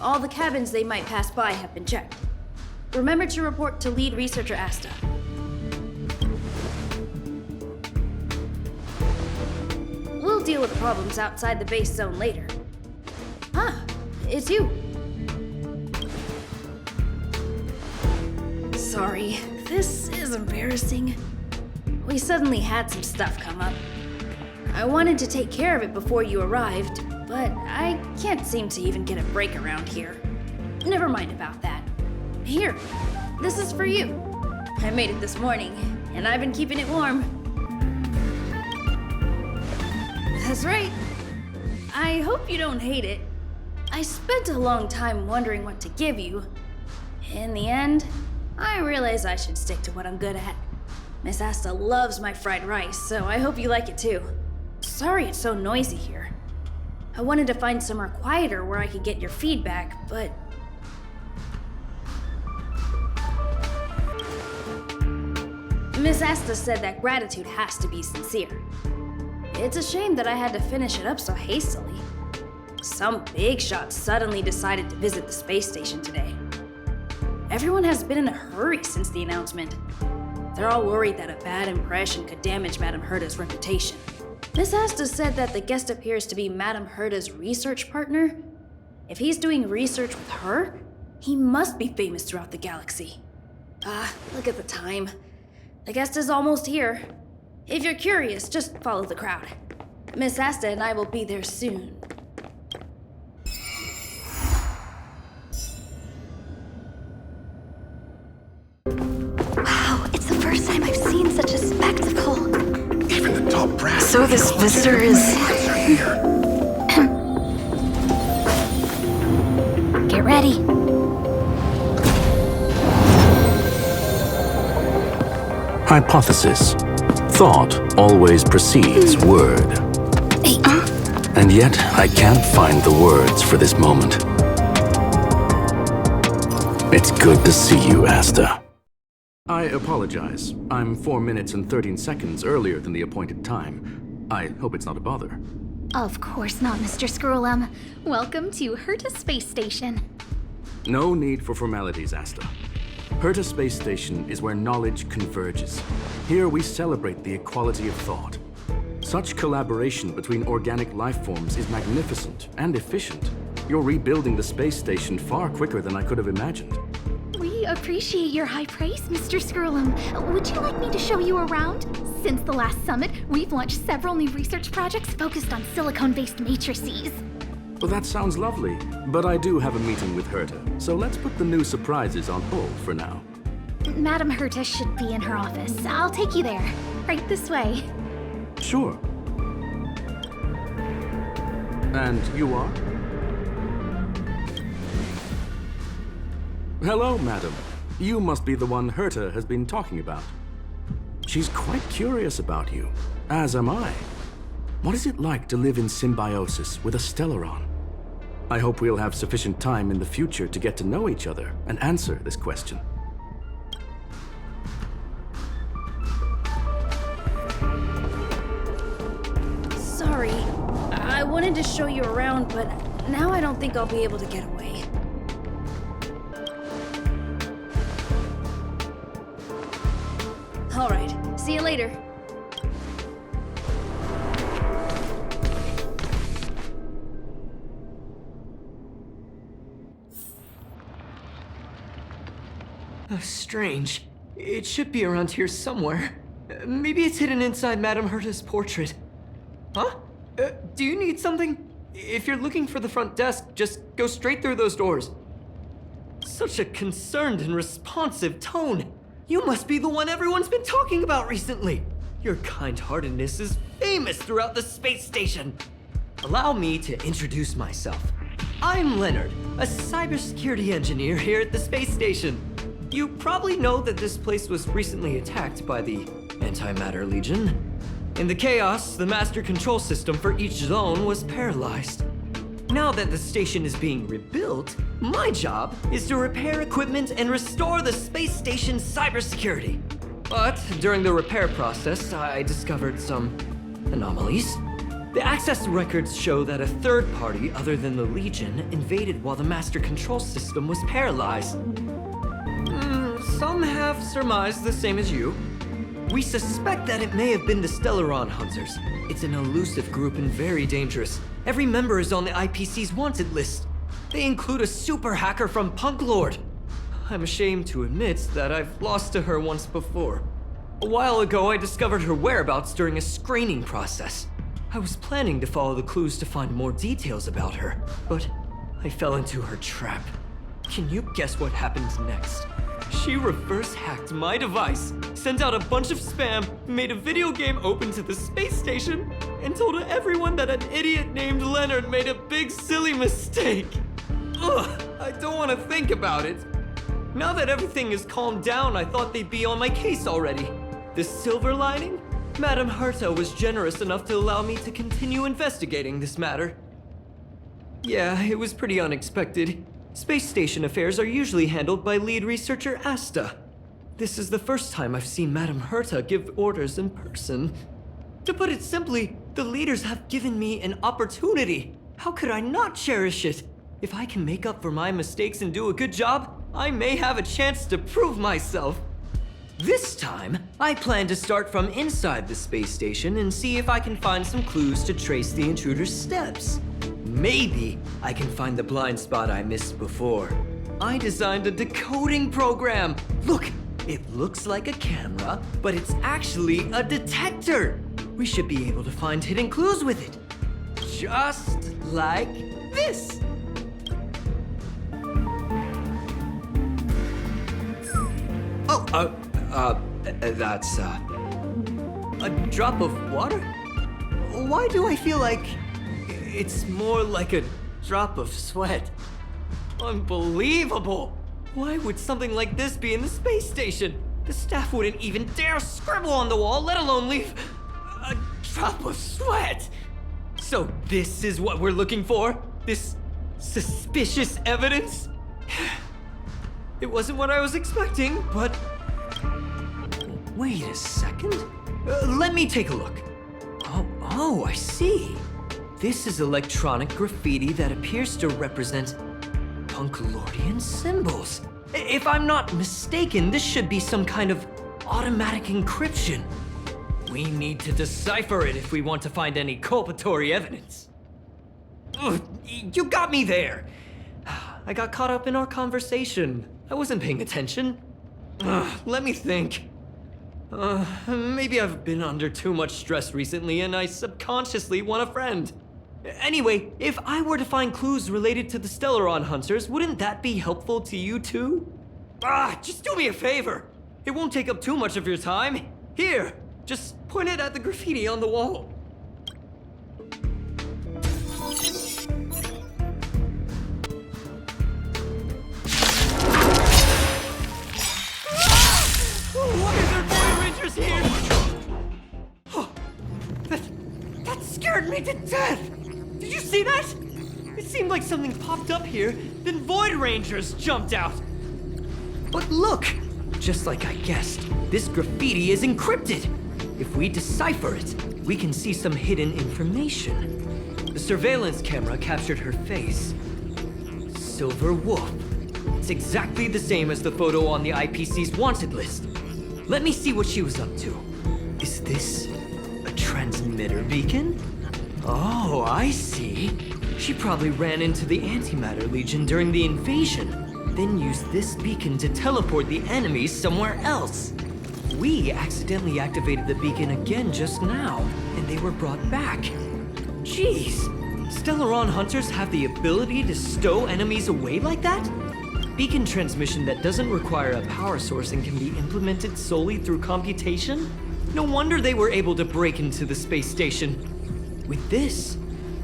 All the cabins they might pass by have been checked. Remember to report to lead researcher Asta. We'll deal with problems outside the base zone later. Ah, it's you. Sorry, this is embarrassing. We suddenly had some stuff come up. I wanted to take care of it before you arrived, but I can't seem to even get a break around here. Never mind about that. Here, this is for you. I made it this morning, and I've been keeping it warm. That's right. I hope you don't hate it. I spent a long time wondering what to give you. In the end, I realized I should stick to what I'm good at. Miss Asta loves my fried rice, so I hope you like it too. Sorry it's so noisy here. I wanted to find somewhere quieter where I could get your feedback, but... Miss Asta said that gratitude has to be sincere. It's a shame that I had to finish it up so hastily. Some big shot suddenly decided to visit the space station today. Everyone has been in a hurry since the announcement. They're all worried that a bad impression could damage Madame Herta's reputation. Miss Asta said that the guest appears to be Madame Herta's research partner. If he's doing research with her, he must be famous throughout the galaxy. Look at the time. The guest is almost here. If you're curious, just follow the crowd. Miss Asta and I will be there soon. Wow, it's the first time I've seen such a spectacle. Even the top brass. So this visitor is... Get ready. Hypothesis. Thought always precedes word. Hey, And yet, I can't find the words for this moment. It's good to see you, Asta. I apologize. I'm 4 minutes and 13 seconds earlier than the appointed time. I hope it's not a bother. Of course not, Mr. Scrollum. Welcome to Herta Space Station. No need for formalities, Asta. Herta Space Station is where knowledge converges. Here we celebrate the equality of thought. Such collaboration between organic life forms is magnificent and efficient. You're rebuilding the space station far quicker than I could have imagined. We appreciate your high praise, Mr. Scrollum. Would you like me to show you around? Since the last summit, we've launched several new research projects focused on silicone-based matrices. Well, that sounds lovely, but I do have a meeting with Herta, so let's put the new surprises on hold for now. Madame Herta should be in her office. I'll take you there. Right this way. Sure. And you are? Hello, madam. You must be the one Herta has been talking about. She's quite curious about you, as am I. What is it like to live in symbiosis with a Stellaron? I hope we'll have sufficient time in the future to get to know each other and answer this question. Sorry, I wanted to show you around, but now I don't think I'll be able to get away. All right, see you later. Strange. It should be around here somewhere. Maybe it's hidden inside Madame Herta's portrait. Huh? Do you need something? If you're looking for the front desk, just go straight through those doors. Such a concerned and responsive tone. You must be the one everyone's been talking about recently. Your kind-heartedness is famous throughout the space station. Allow me to introduce myself. I'm Leonard, a cybersecurity engineer here at the space station. You probably know that this place was recently attacked by the Antimatter Legion. In the chaos, the master control system for each zone was paralyzed. Now that the station is being rebuilt, my job is to repair equipment and restore the space station's cybersecurity. But during the repair process, I discovered some anomalies. The access records show that a third party other than the Legion invaded while the master control system was paralyzed. Some have surmised the same as you. We suspect that it may have been the Stellaron Hunters. It's an elusive group and very dangerous. Every member is on the IPC's wanted list. They include a super hacker from Punklorde. I'm ashamed to admit that I've lost to her once before. A while ago, I discovered her whereabouts during a screening process. I was planning to follow the clues to find more details about her, but I fell into her trap. Can you guess what happened next? She reverse hacked my device, sent out a bunch of spam, made a video game open to the space station, and told everyone that an idiot named Leonard made a big silly mistake. Ugh, I don't want to think about it. Now that everything is calmed down, I thought they'd be on my case already. The silver lining? Madame Herta was generous enough to allow me to continue investigating this matter. Yeah, it was pretty unexpected. Space station affairs are usually handled by lead researcher Asta. This is the first time I've seen Madame Herta give orders in person. To put it simply, the leaders have given me an opportunity. How could I not cherish it? If I can make up for my mistakes and do a good job, I may have a chance to prove myself. This time, I plan to start from inside the space station and see if I can find some clues to trace the intruder's steps. Maybe I can find the blind spot I missed before. I designed a decoding program. Look, it looks like a camera, but it's actually a detector. We should be able to find hidden clues with it. Just like this. That's, a drop of water? Why do I feel like it's more like a drop of sweat? Unbelievable! Why would something like this be in the space station? The staff wouldn't even dare scribble on the wall, let alone leave a drop of sweat! So this is what we're looking for? This suspicious evidence? It wasn't what I was expecting, but... Wait a second. Let me take a look. Oh, I see. This is electronic graffiti that appears to represent Punklordian symbols. If I'm not mistaken, this should be some kind of automatic encryption. We need to decipher it if we want to find any culpatory evidence. Ugh, you got me there. I got caught up in our conversation. I wasn't paying attention. Let me think. Maybe I've been under too much stress recently and I subconsciously want a friend. Anyway, if I were to find clues related to the Stellaron Hunters, wouldn't that be helpful to you too? Just do me a favor. It won't take up too much of your time. Here, just point it at the graffiti on the wall. Why are there Void Rangers here? Oh, that scared me to death! Did you see that? It seemed like something popped up here, then Void Rangers jumped out. But look! Just like I guessed, this graffiti is encrypted. If we decipher it, we can see some hidden information. The surveillance camera captured her face. Silver Wolf. It's exactly the same as the photo on the IPC's wanted list. Let me see what she was up to. Is this a transmitter beacon? Oh, I see. She probably ran into the Antimatter Legion during the invasion, then used this beacon to teleport the enemies somewhere else. We accidentally activated the beacon again just now, and they were brought back. Jeez, Stellaron Hunters have the ability to stow enemies away like that? Beacon transmission that doesn't require a power source and can be implemented solely through computation? No wonder they were able to break into the space station. With this,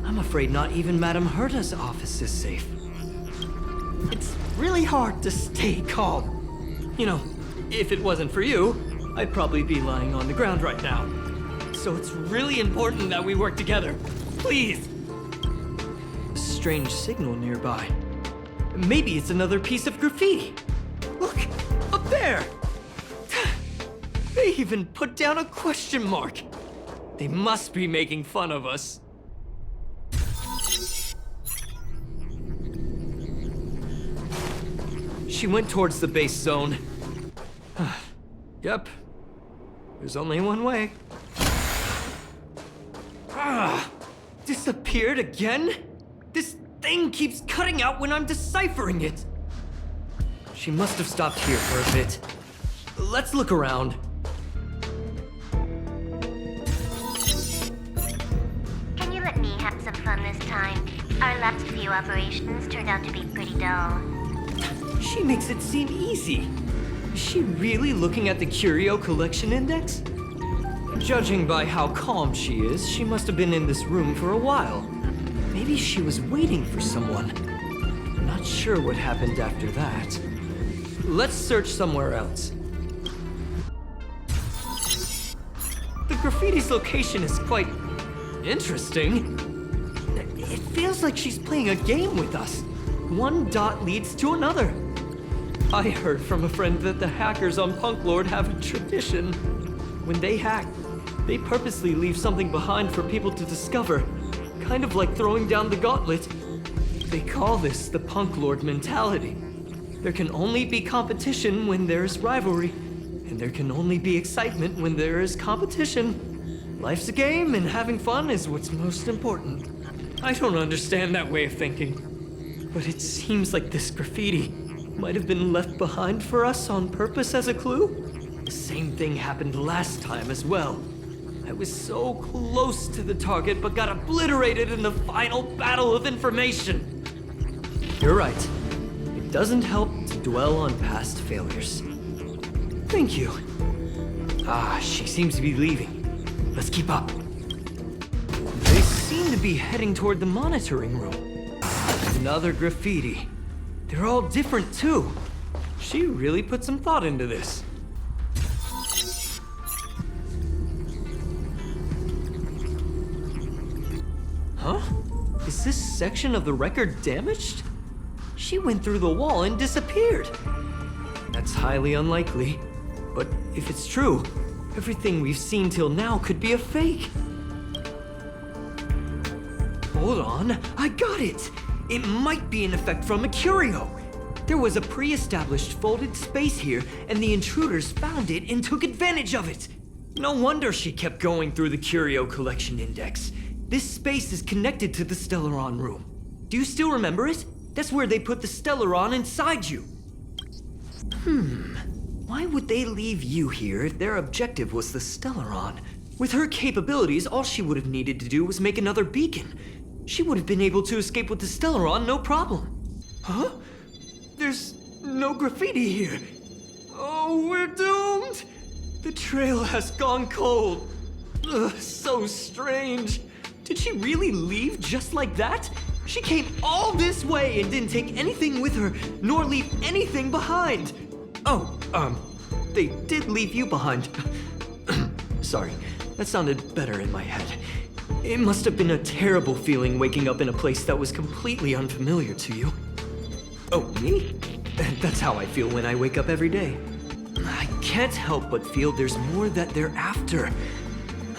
I'm afraid not even Madame Herta's office is safe. It's really hard to stay calm. You know, if it wasn't for you, I'd probably be lying on the ground right now. So it's really important that we work together. Please! A strange signal nearby. Maybe it's another piece of graffiti. Look, up there! They even put down a question mark. They must be making fun of us. she went towards the base zone. Yep. There's only one way. Disappeared again? This thing keeps cutting out when I'm deciphering it. She must have stopped here for a bit. Let's look around. Can you let me have some fun this time? Our last few operations turned out to be pretty dull. She makes it seem easy. Is she really looking at the Curio Collection Index? Judging by how calm she is, she must have been in this room for a while. Maybe she was waiting for someone. Not sure what happened after that. Let's search somewhere else. The graffiti's location is quite interesting. It feels like she's playing a game with us. One dot leads to another. I heard from a friend that the hackers on Punklorde have a tradition. When they hack, they purposely leave something behind for people to discover. Kind of like throwing down the gauntlet. They call this the Punklorde Mentality. There can only be competition when there's rivalry, and there can only be excitement when there is competition. Life's a game, and having fun is what's most important. I don't understand that way of thinking, but it seems like this graffiti might have been left behind for us on purpose as a clue. The same thing happened last time as well. I was so close to the target, but got obliterated in the final battle of information. You're right. It doesn't help to dwell on past failures. Thank you. She seems to be leaving. Let's keep up. They seem to be heading toward the monitoring room. Another graffiti. They're all different too. She really put some thought into this. Huh? Is this section of the record damaged? She went through the wall and disappeared. That's highly unlikely. But if it's true, everything we've seen till now could be a fake. Hold on, I got it! It might be an effect from a curio. There was a pre-established folded space here, and the intruders found it and took advantage of it. No wonder she kept going through the Curio Collection Index. This space is connected to the Stellaron room. Do you still remember it? That's where they put the Stellaron inside you. Why would they leave you here if their objective was the Stellaron? With her capabilities, all she would have needed to do was make another beacon. She would have been able to escape with the Stellaron, no problem. Huh? There's no graffiti here. Oh, we're doomed! The trail has gone cold. Ugh, so strange. Did she really leave just like that? She came all this way and didn't take anything with her, nor leave anything behind. Oh, they did leave you behind. Sorry, that sounded better in my head. It must have been a terrible feeling waking up in a place that was completely unfamiliar to you. Oh, me? That's how I feel when I wake up every day. I can't help but feel there's more that they're after.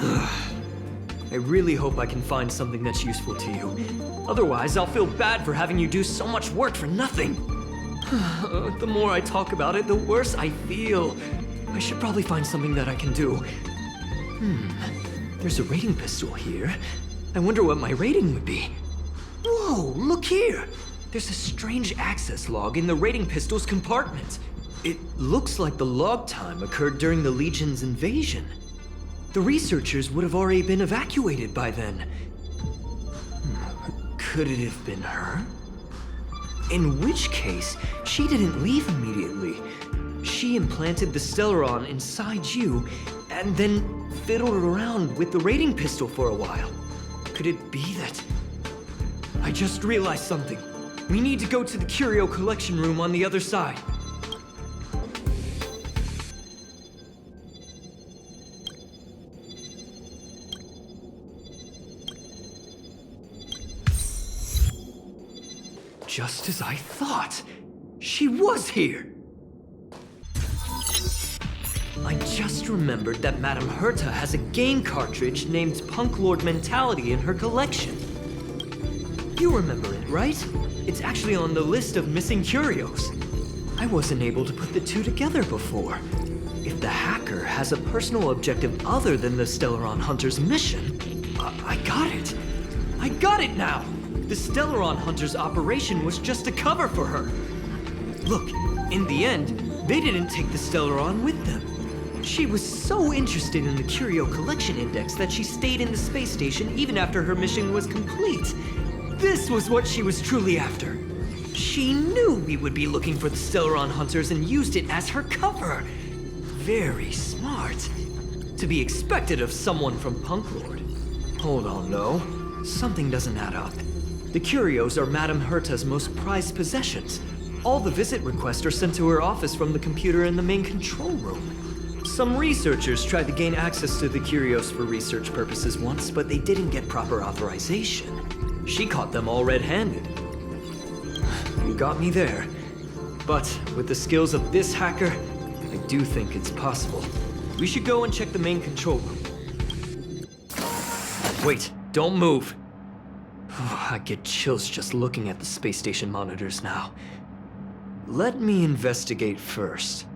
I really hope I can find something that's useful to you. Otherwise, I'll feel bad for having you do so much work for nothing. The more I talk about it, the worse I feel. I should probably find something that I can do. There's a rating pistol here. I wonder what my rating would be. Whoa, look here! There's a strange access log in the rating pistol's compartment. It looks like the log time occurred during the Legion's invasion. The researchers would have already been evacuated by then. Could it have been her? In which case, she didn't leave immediately. She implanted the Stellaron inside you, and then fiddled around with the rating pistol for a while. Could it be that... I just realized something. We need to go to the Curio Collection Room on the other side. Just as I thought. She was here! I just remembered that Madame Herta has a game cartridge named Punklorde Mentality in her collection. You remember it, right? It's actually on the list of missing curios. I wasn't able to put the two together before. If the hacker has a personal objective other than the Stellaron Hunters' mission, I got it. I got it now! The Stellaron Hunters' operation was just a cover for her. Look, in the end, they didn't take the Stellaron with them. She was so interested in the Curio Collection Index that she stayed in the space station even after her mission was complete. This was what she was truly after. She knew we would be looking for the Stellaron Hunters and used it as her cover. Very smart. To be expected of someone from Punklorde. Hold on, though. Something doesn't add up. The curios are Madame Herta's most prized possessions. All the visit requests are sent to her office from the computer in the main control room. Some researchers tried to gain access to the curios for research purposes once, but they didn't get proper authorization. She caught them all red-handed. You got me there. But with the skills of this hacker, I do think it's possible. We should go and check the main control room. Wait, don't move. I get chills just looking at the space station monitors now. Let me investigate first.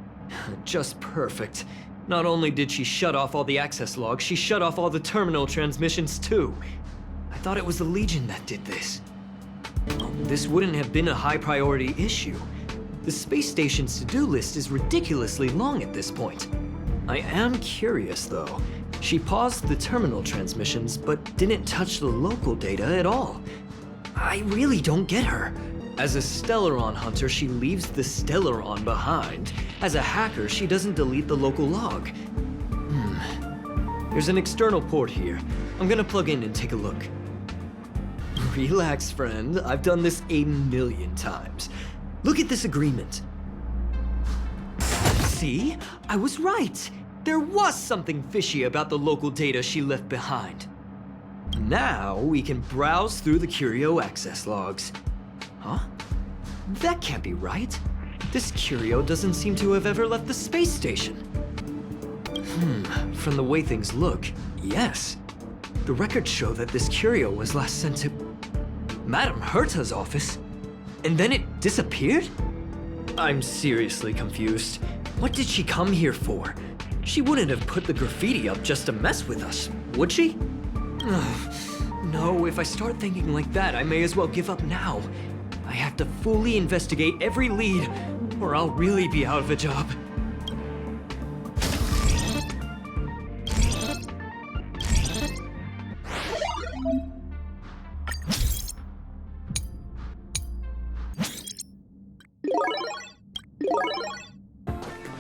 Just perfect. Not only did she shut off all the access logs, she shut off all the terminal transmissions too. I thought it was the Legion that did this. This wouldn't have been a high priority issue. The space station's to-do list is ridiculously long at this point. I am curious though. She paused the terminal transmissions, but didn't touch the local data at all. I really don't get her. As a Stellaron Hunter, she leaves the Stellaron behind. As a hacker, she doesn't delete the local log. There's an external port here. I'm gonna plug in and take a look. Relax, friend. I've done this 1,000,000 times. Look at this agreement. See? I was right. There was something fishy about the local data she left behind. Now we can browse through the Curio access logs. Huh? That can't be right. This Curio doesn't seem to have ever left the space station. From the way things look, yes. The records show that this Curio was last sent to Madame Herta's office, and then it disappeared? I'm seriously confused. What did she come here for? She wouldn't have put the graffiti up just to mess with us, would she? No, if I start thinking like that, I may as well give up now. I have to fully investigate every lead, or I'll really be out of a job.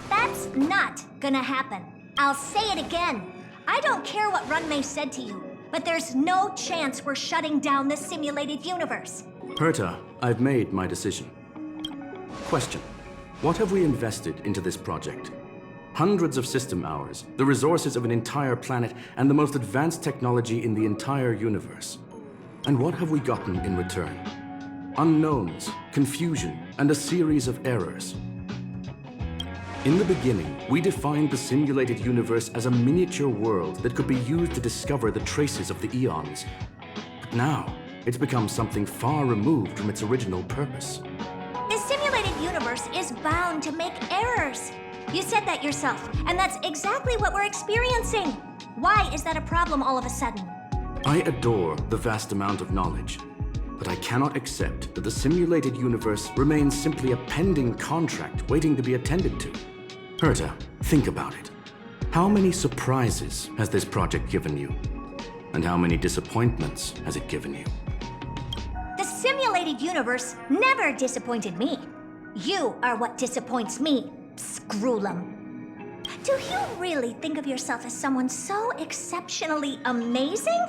That's not gonna happen. I'll say it again. I don't care what Runmei said to you, but there's no chance we're shutting down the simulated universe. Herta, I've made my decision. Question. What have we invested into this project? Hundreds of system hours, the resources of an entire planet, and the most advanced technology in the entire universe. And what have we gotten in return? Unknowns, confusion, and a series of errors. In the beginning, we defined the simulated universe as a miniature world that could be used to discover the traces of the eons. But now, it's become something far removed from its original purpose. The simulated universe is bound to make errors. You said that yourself, and that's exactly what we're experiencing. Why is that a problem all of a sudden? I adore the vast amount of knowledge, but I cannot accept that the simulated universe remains simply a pending contract waiting to be attended to. Herta, think about it. How many surprises has this project given you? And how many disappointments has it given you? The simulated universe never disappointed me. You are what disappoints me, Scroolum. Do you really think of yourself as someone so exceptionally amazing?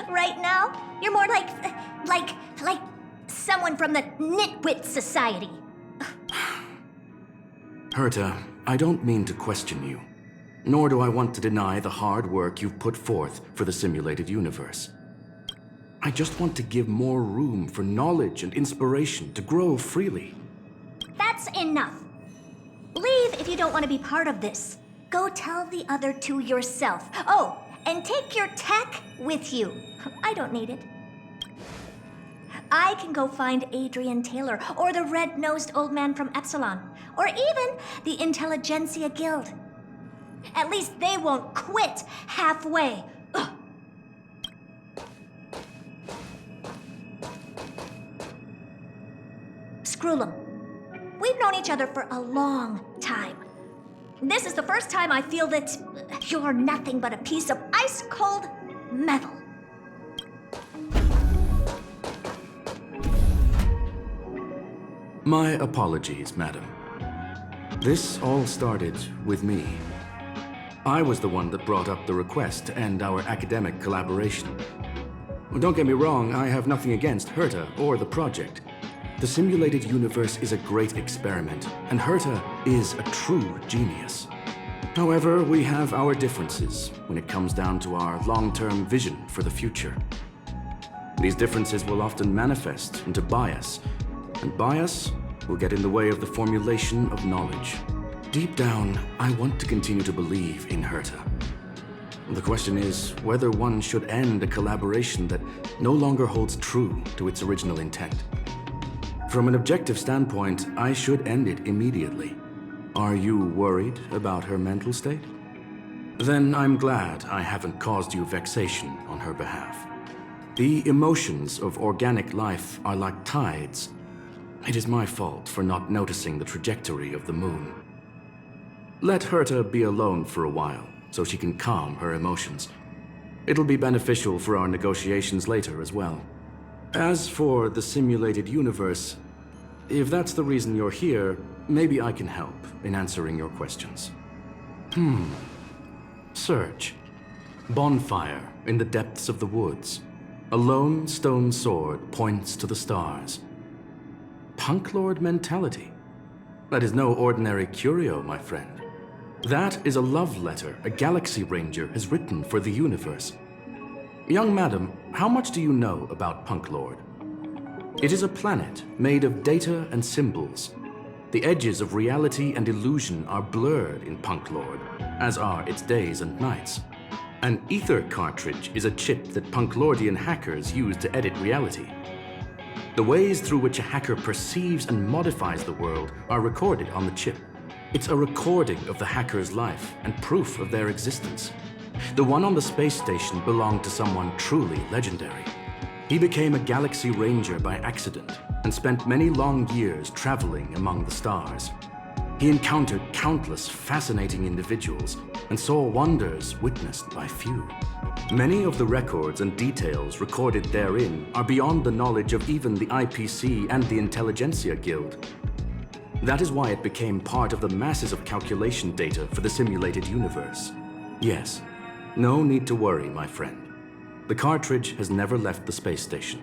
Right now, you're more like someone from the Nitwit Society. Herta, I don't mean to question you, nor do I want to deny the hard work you've put forth for the simulated universe. I just want to give more room for knowledge and inspiration to grow freely. That's enough. Leave if you don't want to be part of this. Go tell the other two yourself. Oh, and take your tech with you. I don't need it. I can go find Adrian Taylor, or the red-nosed old man from Epsilon, or even the Intelligentsia Guild. At least they won't quit halfway. Ugh. Screwlum, we've known each other for a long time. This is the first time I feel that you're nothing but a piece of ice-cold metal. My apologies, madam. This all started with me. I was the one that brought up the request to end our academic collaboration. Don't get me wrong, I have nothing against Herta or the project. The simulated universe is a great experiment, and Herta is a true genius. However, we have our differences when it comes down to our long-term vision for the future. These differences will often manifest into bias, and bias will get in the way of the formulation of knowledge. Deep down, I want to continue to believe in Herta. The question is whether one should end a collaboration that no longer holds true to its original intent. From an objective standpoint, I should end it immediately. Are you worried about her mental state? Then I'm glad I haven't caused you vexation on her behalf. The emotions of organic life are like tides. It is my fault for not noticing the trajectory of the moon. Let Herta be alone for a while, so she can calm her emotions. It'll be beneficial for our negotiations later as well. As for the simulated universe, if that's the reason you're here, maybe I can help in answering your questions. Search. Bonfire in the depths of the woods. A lone stone sword points to the stars. Punklorde Mentality. That is no ordinary curio, my friend. That is a love letter a Galaxy Ranger has written for the universe. Young madam, how much do you know about Punklorde? It is a planet made of data and symbols. The edges of reality and illusion are blurred in Punklorde, as are its days and nights. An ether cartridge is a chip that Punklordian hackers use to edit reality. The ways through which a hacker perceives and modifies the world are recorded on the chip. It's a recording of the hacker's life and proof of their existence. The one on the space station belonged to someone truly legendary. He became a Galaxy Ranger by accident and spent many long years traveling among the stars. He encountered countless fascinating individuals and saw wonders witnessed by few. Many of the records and details recorded therein are beyond the knowledge of even the IPC and the Intelligentsia Guild. That is why it became part of the masses of calculation data for the simulated universe. Yes, no need to worry, my friend. The cartridge has never left the space station.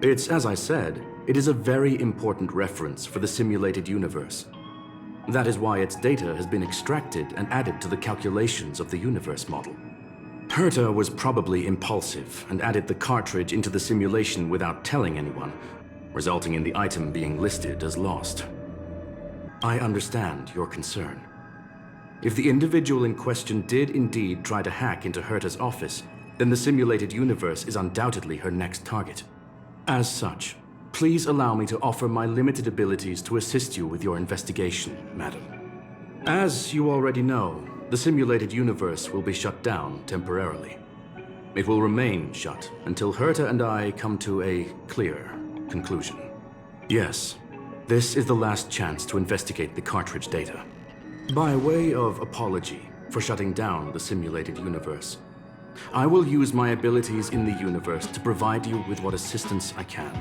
It's, as I said, it is a very important reference for the simulated universe. That is why its data has been extracted and added to the calculations of the universe model. Herta was probably impulsive and added the cartridge into the simulation without telling anyone, resulting in the item being listed as lost. I understand your concern. If the individual in question did indeed try to hack into Herta's office, then the simulated universe is undoubtedly her next target. As such, please allow me to offer my limited abilities to assist you with your investigation, madam. As you already know, the simulated universe will be shut down temporarily. It will remain shut until Herta and I come to a clear conclusion. Yes, this is the last chance to investigate the cartridge data. By way of apology for shutting down the simulated universe, I will use my abilities in the universe to provide you with what assistance I can.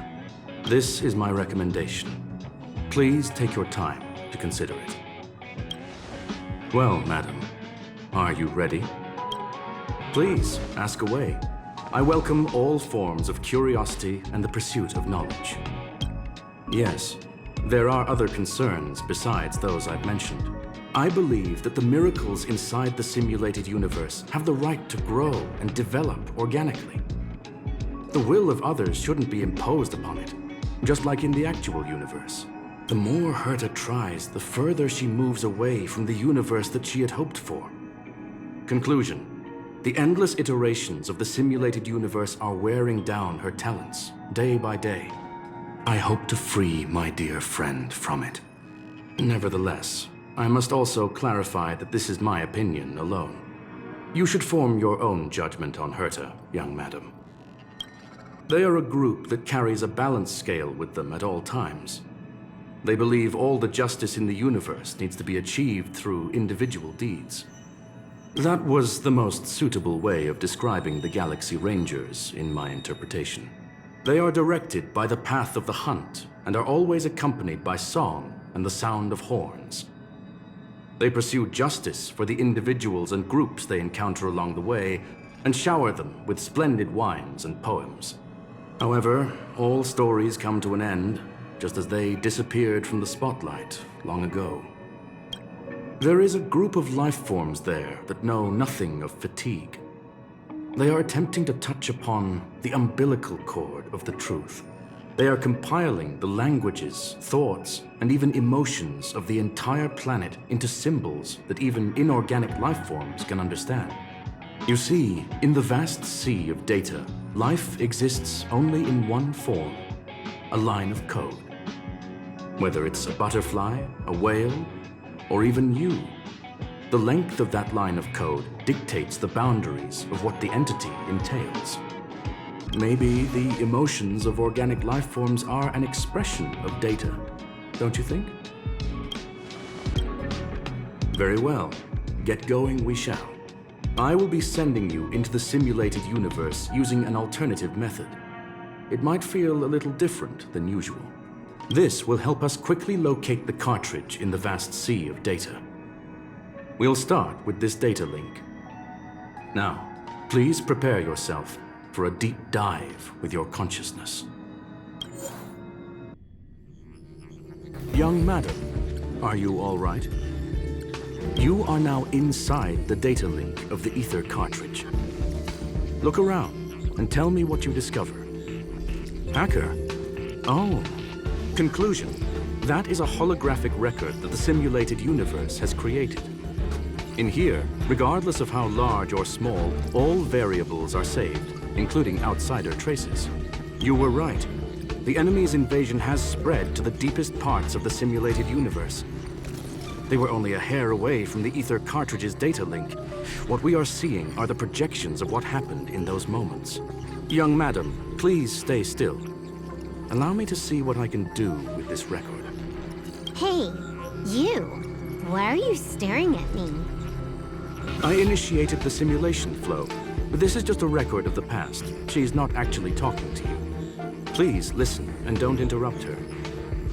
This is my recommendation. Please take your time to consider it. Well, madam, are you ready? Please, ask away. I welcome all forms of curiosity and the pursuit of knowledge. Yes, there are other concerns besides those I've mentioned. I believe that the miracles inside the simulated universe have the right to grow and develop organically. The will of others shouldn't be imposed upon it, just like in the actual universe. The more Herta tries, the further she moves away from the universe that she had hoped for. Conclusion. The endless iterations of the simulated universe are wearing down her talents, day by day. I hope to free my dear friend from it. Nevertheless, I must also clarify that this is my opinion alone. You should form your own judgment on Herta, young madam. They are a group that carries a balance scale with them at all times. They believe all the justice in the universe needs to be achieved through individual deeds. That was the most suitable way of describing the Galaxy Rangers in my interpretation. They are directed by the path of the hunt and are always accompanied by song and the sound of horns. They pursue justice for the individuals and groups they encounter along the way and shower them with splendid wines and poems. However, all stories come to an end, just as they disappeared from the spotlight long ago. There is a group of life forms there that know nothing of fatigue. They are attempting to touch upon the umbilical cord of the truth. They are compiling the languages, thoughts, and even emotions of the entire planet into symbols that even inorganic life forms can understand. You see, in the vast sea of data, life exists only in one form, a line of code. Whether it's a butterfly, a whale, or even you, the length of that line of code dictates the boundaries of what the entity entails. Maybe the emotions of organic life forms are an expression of data, don't you think? Very well. Get going we shall. I will be sending you into the simulated universe using an alternative method. It might feel a little different than usual. This will help us quickly locate the cartridge in the vast sea of data. We'll start with this data link. Now, please prepare yourself for a deep dive with your consciousness. Young madam, are you all right? You are now inside the data link of the ether cartridge. Look around and tell me what you discover. Hacker? Oh. Conclusion. That is a holographic record that the simulated universe has created. In here, regardless of how large or small, all variables are saved, including outsider traces. You were right. The enemy's invasion has spread to the deepest parts of the simulated universe. They were only a hair away from the ether cartridge's data link. What we are seeing are the projections of what happened in those moments. Young madam, please stay still. Allow me to see what I can do with this record. Hey, you. Why are you staring at me? I initiated the simulation flow. This is just a record of the past. She's not actually talking to you. Please listen and don't interrupt her.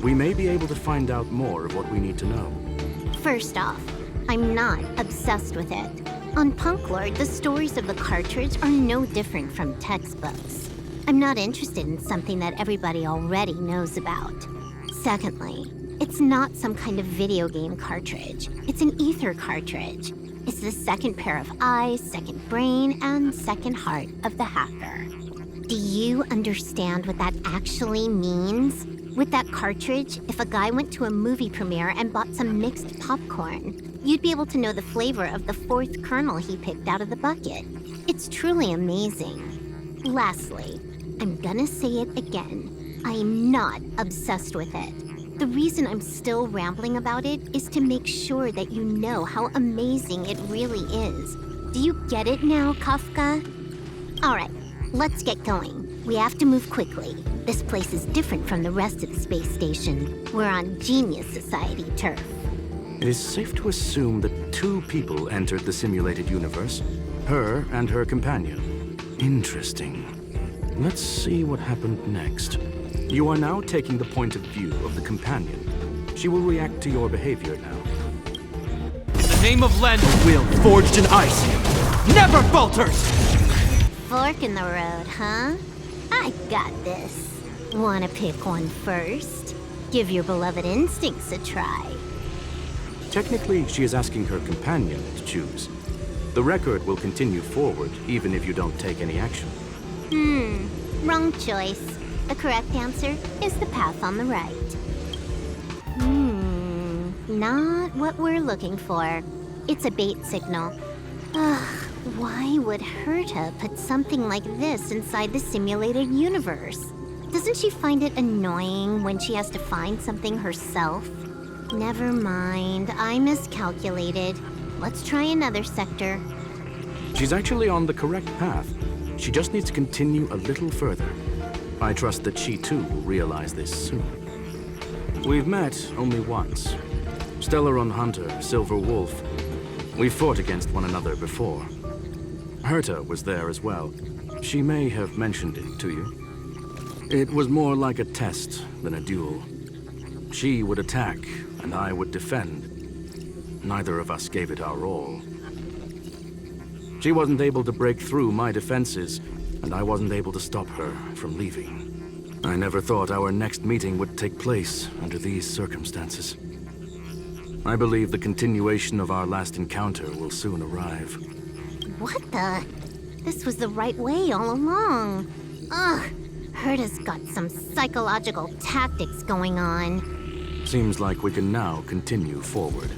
We may be able to find out more of what we need to know. First off, I'm not obsessed with it. On Punklorde, the stories of the cartridge are no different from textbooks. I'm not interested in something that everybody already knows about. Secondly, it's not some kind of video game cartridge. It's an ether cartridge. It's the second pair of eyes, second brain, and second heart of the hacker. Do you understand what that actually means? With that cartridge, if a guy went to a movie premiere and bought some mixed popcorn, you'd be able to know the flavor of the fourth kernel he picked out of the bucket. It's truly amazing. Lastly, I'm gonna say it again. I am not obsessed with it. The reason I'm still rambling about it is to make sure that you know how amazing it really is. Do you get it now, Kafka? All right, let's get going. We have to move quickly. This place is different from the rest of the space station. We're on Genius Society turf. It is safe to assume that two people entered the simulated universe, her and her companion. Interesting. Let's see what happened next. You are now taking the point of view of the companion. She will react to your behavior now. In the name of Len, a will forged in ice never falters! Fork in the road, huh? I got this. Wanna pick one first? Give your beloved instincts a try. Technically, she is asking her companion to choose. The record will continue forward, even if you don't take any action. Wrong choice. The correct answer is the path on the right. Not what we're looking for. It's a bait signal. Ugh, why would Herta put something like this inside the simulated universe? Doesn't she find it annoying when she has to find something herself? Never mind, I miscalculated. Let's try another sector. She's actually on the correct path. She just needs to continue a little further. I trust that she too will realize this soon. We've met only once. Stellaron Hunter, Silver Wolf. We've fought against one another before. Herta was there as well. She may have mentioned it to you. It was more like a test than a duel. She would attack, and I would defend. Neither of us gave it our all. She wasn't able to break through my defenses, and I wasn't able to stop her from leaving. I never thought our next meeting would take place under these circumstances. I believe the continuation of our last encounter will soon arrive. What the? This was the right way all along. Ugh, Herta's got some psychological tactics going on. Seems like we can now continue forward.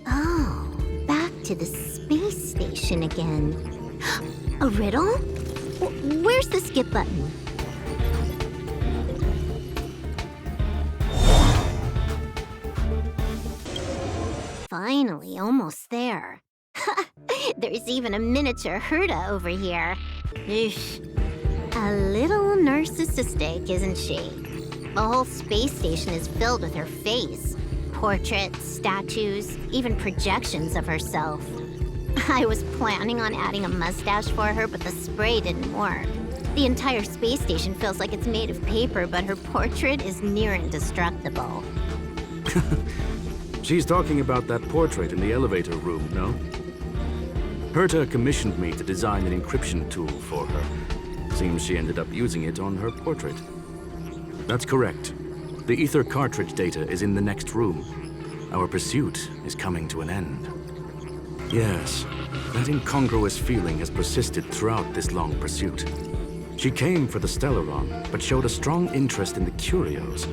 Oh, back to the space station again. A riddle? Where's the skip button? Finally, almost there. There's even a miniature Herta over here. Eesh. A little narcissistic, isn't she? The whole space station is filled with her face. Portraits, statues, even projections of herself. I was planning on adding a mustache for her, but the spray didn't work. The entire space station feels like it's made of paper, but her portrait is near indestructible. She's talking about that portrait in the elevator room, no? Herta commissioned me to design an encryption tool for her. Seems she ended up using it on her portrait. That's correct. The ether cartridge data is in the next room. Our pursuit is coming to an end. Yes, that incongruous feeling has persisted throughout this long pursuit. She came for the Stellaron, but showed a strong interest in the curios.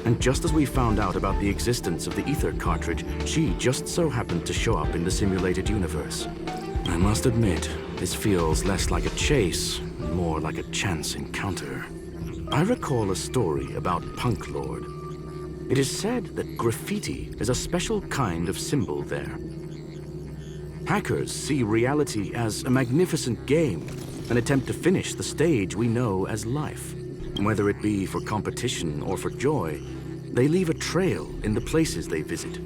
And just as we found out about the existence of the ether cartridge, she just so happened to show up in the simulated universe. I must admit, this feels less like a chase, and more like a chance encounter. I recall a story about Punklorde. It is said that graffiti is a special kind of symbol there. Hackers see reality as a magnificent game, an attempt to finish the stage we know as life. Whether it be for competition or for joy, they leave a trail in the places they visit.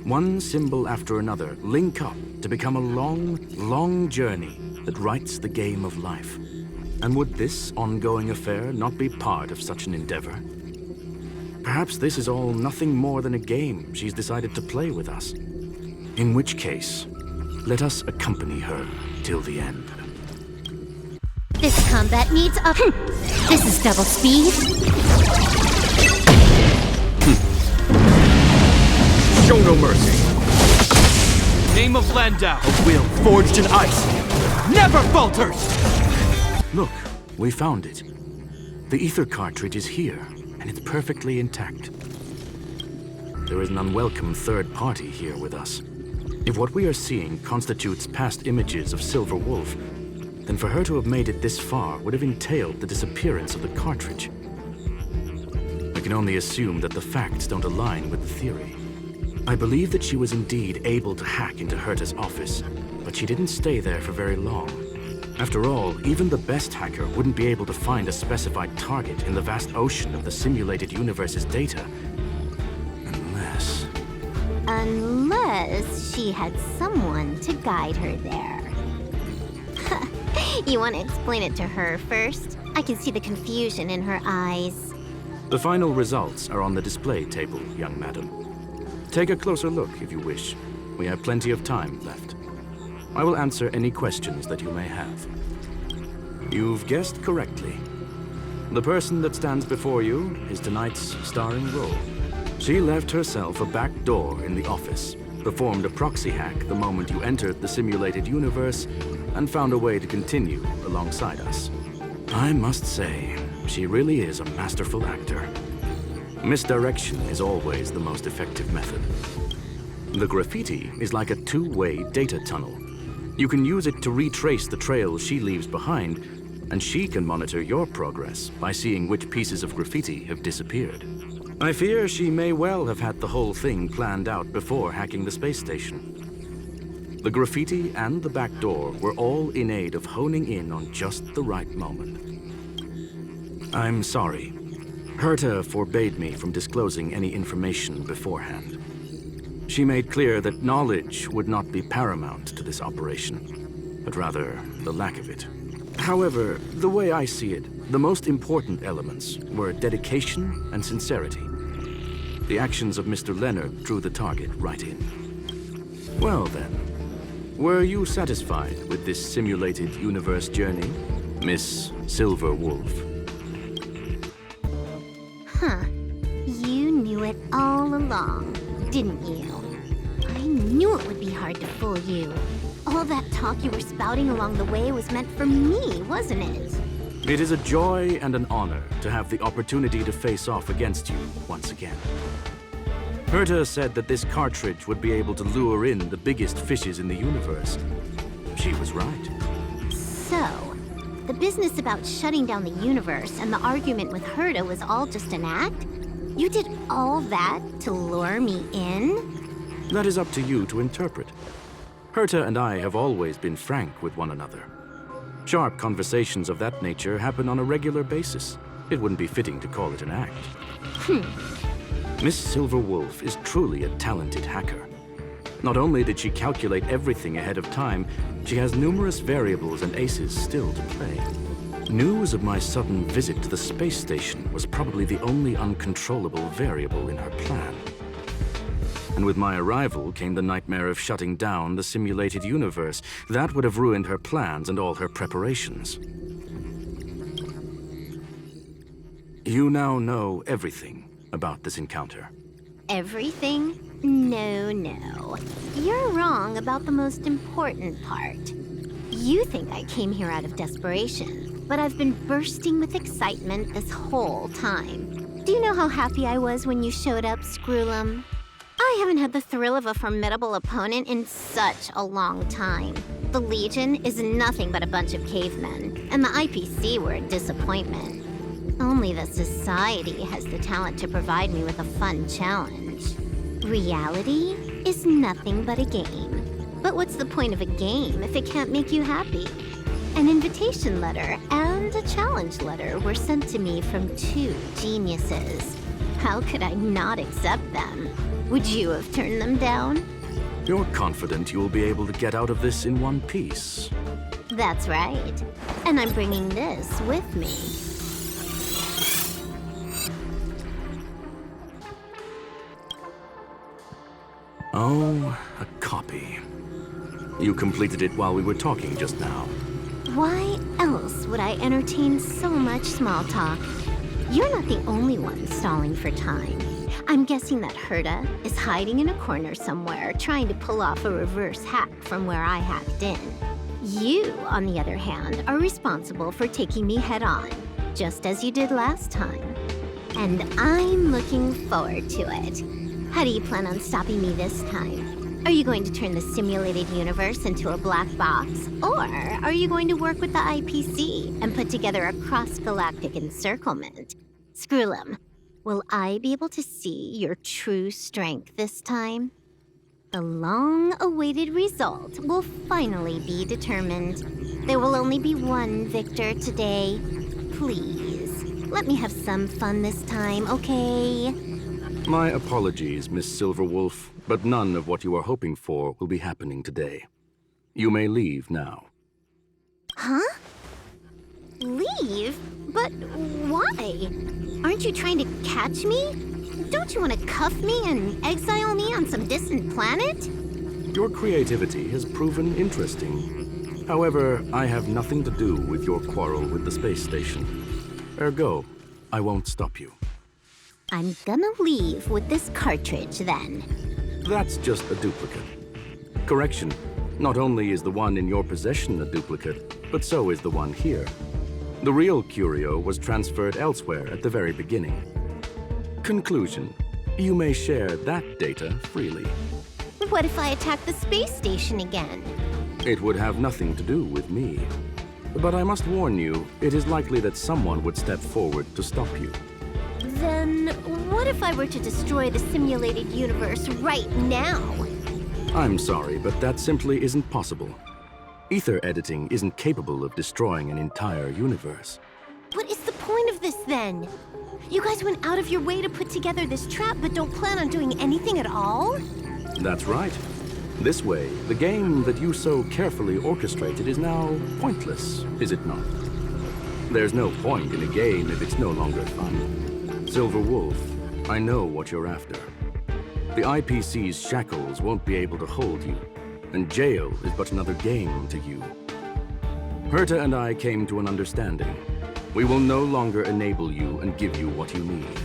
One symbol after another link up to become a long, long journey that writes the game of life. And would this ongoing affair not be part of such an endeavor? Perhaps this is all nothing more than a game she's decided to play with us. In which case, let us accompany her till the end. This combat needs a... This is double speed. Show no mercy. Name of Landau, a will forged in ice, never falters! Look, we found it. The ether cartridge is here, and it's perfectly intact. There is an unwelcome third party here with us. If what we are seeing constitutes past images of Silver Wolf, then for her to have made it this far would have entailed the disappearance of the cartridge. I can only assume that the facts don't align with the theory. I believe that she was indeed able to hack into Herta's office, but she didn't stay there for very long. After all, even the best hacker wouldn't be able to find a specified target in the vast ocean of the simulated universe's data. Unless she had someone to guide her there. You want to explain it to her first? I can see the confusion in her eyes. The final results are on the display table, young madam. Take a closer look if you wish. We have plenty of time left. I will answer any questions that you may have. You've guessed correctly. The person that stands before you is tonight's starring role. She left herself a back door in the office, performed a proxy hack the moment you entered the simulated universe, and found a way to continue alongside us. I must say, she really is a masterful actor. Misdirection is always the most effective method. The graffiti is like a two-way data tunnel. You can use it to retrace the trail she leaves behind, and she can monitor your progress by seeing which pieces of graffiti have disappeared. I fear she may well have had the whole thing planned out before hacking the space station. The graffiti and the back door were all in aid of honing in on just the right moment. I'm sorry. Herta forbade me from disclosing any information beforehand. She made clear that knowledge would not be paramount to this operation, but rather the lack of it. However, the way I see it, the most important elements were dedication and sincerity. The actions of Mr. Leonard drew the target right in. Well then, were you satisfied with this simulated universe journey, Miss Silver Wolf? Huh. You knew it all along, didn't you? I knew it would be hard to fool you. All that talk you were spouting along the way was meant for me, wasn't it? It is a joy and an honor to have the opportunity to face off against you once again. Herta said that this cartridge would be able to lure in the biggest fishes in the universe. She was right. So, the business about shutting down the universe and the argument with Herta was all just an act? You did all that to lure me in? That is up to you to interpret. Herta and I have always been frank with one another. Sharp conversations of that nature happen on a regular basis. It wouldn't be fitting to call it an act. Miss Silver Wolf is truly a talented hacker. Not only did she calculate everything ahead of time, she has numerous variables and aces still to play. News of my sudden visit to the space station was probably the only uncontrollable variable in her plan. And with my arrival came the nightmare of shutting down the simulated universe. That would have ruined her plans and all her preparations. You now know everything about this encounter. Everything? No. You're wrong about the most important part. You think I came here out of desperation, but I've been bursting with excitement this whole time. Do you know how happy I was when you showed up, Screwlum? I haven't had the thrill of a formidable opponent in such a long time. The Legion is nothing but a bunch of cavemen, and the IPC were a disappointment. Only the Society has the talent to provide me with a fun challenge. Reality is nothing but a game. But what's the point of a game if it can't make you happy? An invitation letter and a challenge letter were sent to me from two geniuses. How could I not accept them? Would you have turned them down? You're confident you'll be able to get out of this in one piece. That's right. And I'm bringing this with me. Oh, a copy. You completed it while we were talking just now. Why else would I entertain so much small talk? You're not the only one stalling for time. I'm guessing that Herta is hiding in a corner somewhere, trying to pull off a reverse hack from where I hacked in. You, on the other hand, are responsible for taking me head-on, just as you did last time. And I'm looking forward to it. How do you plan on stopping me this time? Are you going to turn the simulated universe into a black box? Or are you going to work with the IPC and put together a cross-galactic encirclement? Screwlum, will I be able to see your true strength this time? The long-awaited result will finally be determined. There will only be one victor today. Please, let me have some fun this time, okay? My apologies, Miss Silverwolf, but none of what you are hoping for will be happening today. You may leave now. Huh? Leave? But why? Aren't you trying to catch me? Don't you want to cuff me and exile me on some distant planet? Your creativity has proven interesting. However, I have nothing to do with your quarrel with the space station. Ergo, I won't stop you. I'm gonna leave with this cartridge, then. That's just a duplicate. Correction, not only is the one in your possession a duplicate, but so is the one here. The real curio was transferred elsewhere at the very beginning. Conclusion, you may share that data freely. What if I attack the space station again? It would have nothing to do with me. but I must warn you, it is likely that someone would step forward to stop you. Then, what if I were to destroy the simulated universe right now? I'm sorry, but that simply isn't possible. Ether editing isn't capable of destroying an entire universe. What is the point of this then? You guys went out of your way to put together this trap, but don't plan on doing anything at all? That's right. This way, the game that you so carefully orchestrated is now pointless, is it not? There's no point in a game if it's no longer fun. Silver Wolf, I know what you're after. The IPC's shackles won't be able to hold you, and jail is but another game to you. Herta and I came to an understanding. We will no longer enable you and give you what you need.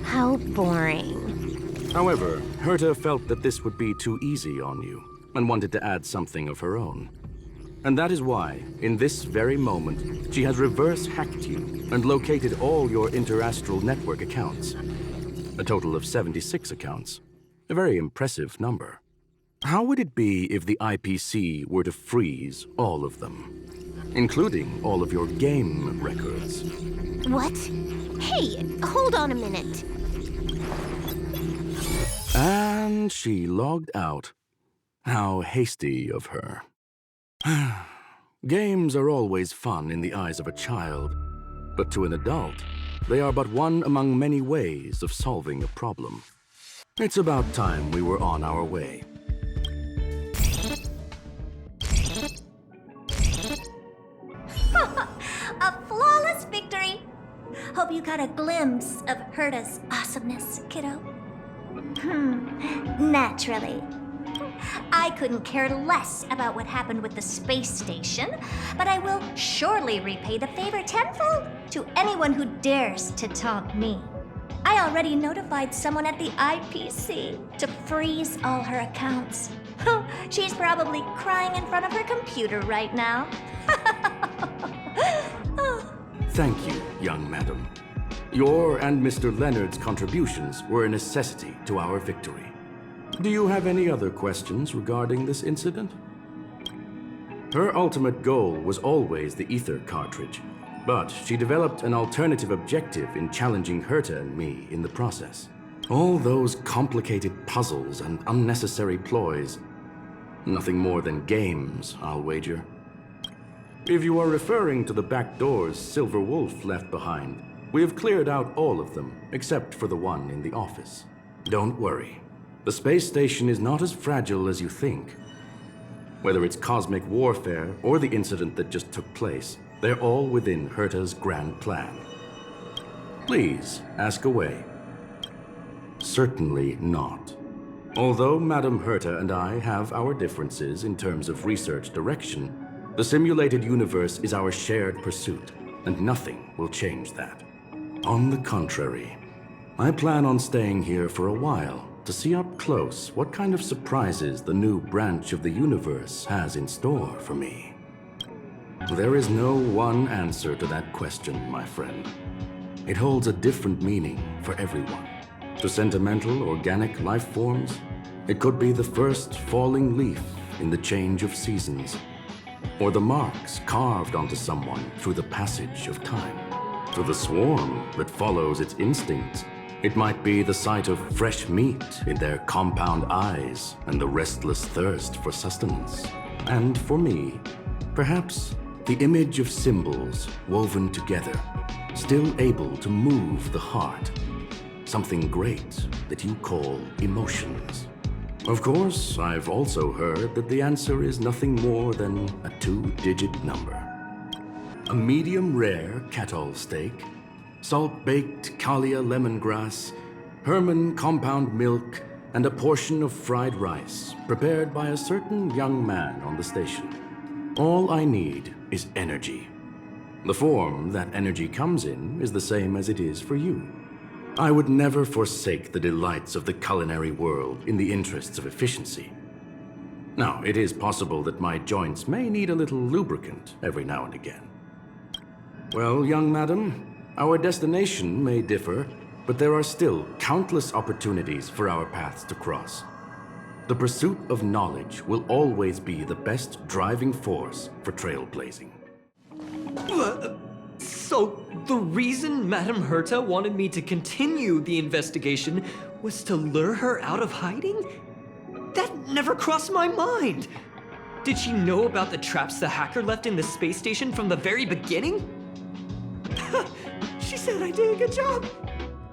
How boring. However, Herta felt that this would be too easy on you, and wanted to add something of her own. And that is why, in this very moment, she has reverse-hacked you and located all your interastral network accounts. A total of 76 accounts. A very impressive number. How would it be if the IPC were to freeze all of them? Including all of your game records. What? Hey, hold on a minute. And she logged out. How hasty of her. Games are always fun in the eyes of a child, but to an adult, they are but one among many ways of solving a problem. It's about time we were on our way. A flawless victory! Hope you got a glimpse of Herta's awesomeness, kiddo. Naturally. I couldn't care less about what happened with the space station, but I will surely repay the favor tenfold to anyone who dares to taunt me. I already notified someone at the IPC to freeze all her accounts. She's probably crying in front of her computer right now. Thank you, young madam. Your and Mr. Leonard's contributions were a necessity to our victory. Do you have any other questions regarding this incident? Her ultimate goal was always the ether cartridge, but she developed an alternative objective in challenging Herta and me in the process. All those complicated puzzles and unnecessary ploys. Nothing more than games, I'll wager. If you are referring to the back doors Silver Wolf left behind, we have cleared out all of them, except for the one in the office. Don't worry. The space station is not as fragile as you think. Whether it's cosmic warfare or the incident that just took place, they're all within Herta's grand plan. Please, ask away. Certainly not. Although Madame Herta and I have our differences in terms of research direction, the simulated universe is our shared pursuit, and nothing will change that. On the contrary, I plan on staying here for a while to see up close what kind of surprises the new branch of the universe has in store for me. There is no one answer to that question, my friend. It holds a different meaning for everyone. To sentimental, organic life forms, it could be the first falling leaf in the change of seasons, or the marks carved onto someone through the passage of time. To the swarm that follows its instincts, it might be the sight of fresh meat in their compound eyes and the restless thirst for sustenance. And for me, perhaps the image of symbols woven together, still able to move the heart. Something great that you call emotions. Of course, I've also heard that the answer is nothing more than a 2-digit number. A medium rare Catall steak, salt-baked Kalia lemongrass, Herman compound milk, and a portion of fried rice prepared by a certain young man on the station. All I need is energy. The form that energy comes in is the same as it is for you. I would never forsake the delights of the culinary world in the interests of efficiency. Now, it is possible that my joints may need a little lubricant every now and again. Well, young madam, our destination may differ, but there are still countless opportunities for our paths to cross. The pursuit of knowledge will always be the best driving force for trailblazing. So, the reason Madame Herta wanted me to continue the investigation was to lure her out of hiding? That never crossed my mind! Did she know about the traps the hacker left in the space station from the very beginning? She said I did a good job!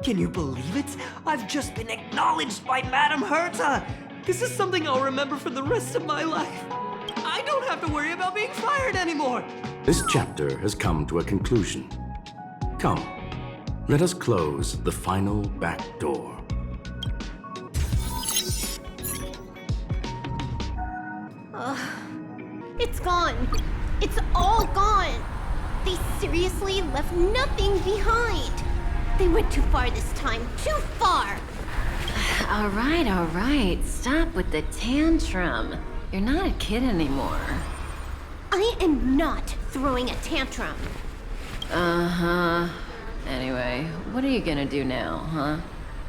Can you believe it? I've just been acknowledged by Madame Herta! This is something I'll remember for the rest of my life. I don't have to worry about being fired anymore! This chapter has come to a conclusion. Come, let us close the final back door. It's gone. It's all gone. They seriously left nothing behind. They went too far this time. Too far. All right. Stop with the tantrum. You're not a kid anymore. I am not throwing a tantrum. Uh-huh. Anyway, what are you gonna do now, huh?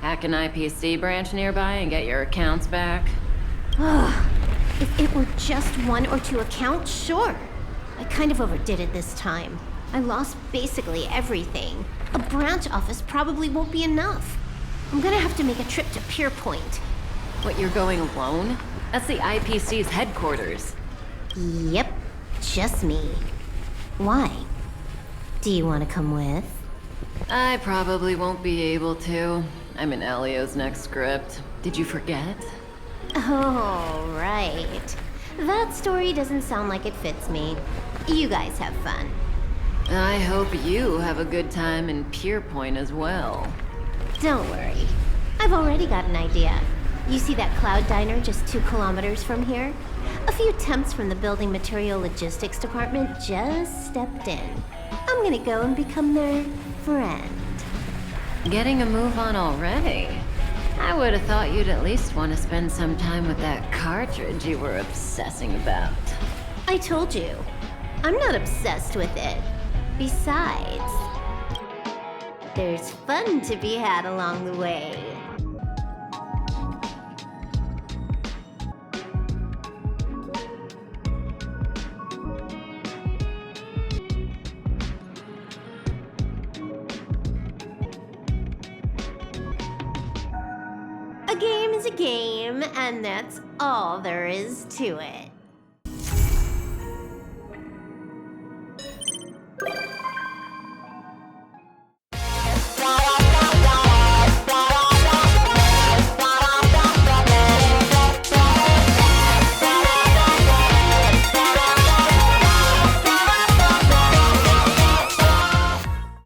Hack an IPC branch nearby and get your accounts back? If it were just 1 or 2 accounts, sure. I kind of overdid it this time. I lost basically everything. A branch office probably won't be enough. I'm gonna have to make a trip to Pier Point. What, you're going alone? That's the IPC's headquarters. Yep, just me. Why? Do you want to come with? I probably won't be able to. I'm in Elio's next script. Did you forget? Oh, right. That story doesn't sound like it fits me. You guys have fun. I hope you have a good time in Pier Point as well. Don't worry. I've already got an idea. You see that cloud diner just 2 kilometers from here? A few temps from the building material logistics department just stepped in. I'm gonna go and become their friend. Getting a move on already? I would have thought you'd at least want to spend some time with that cartridge you were obsessing about. I told you. I'm not obsessed with it. Besides, there's fun to be had along the way. A game is a game, and that's all there is to it.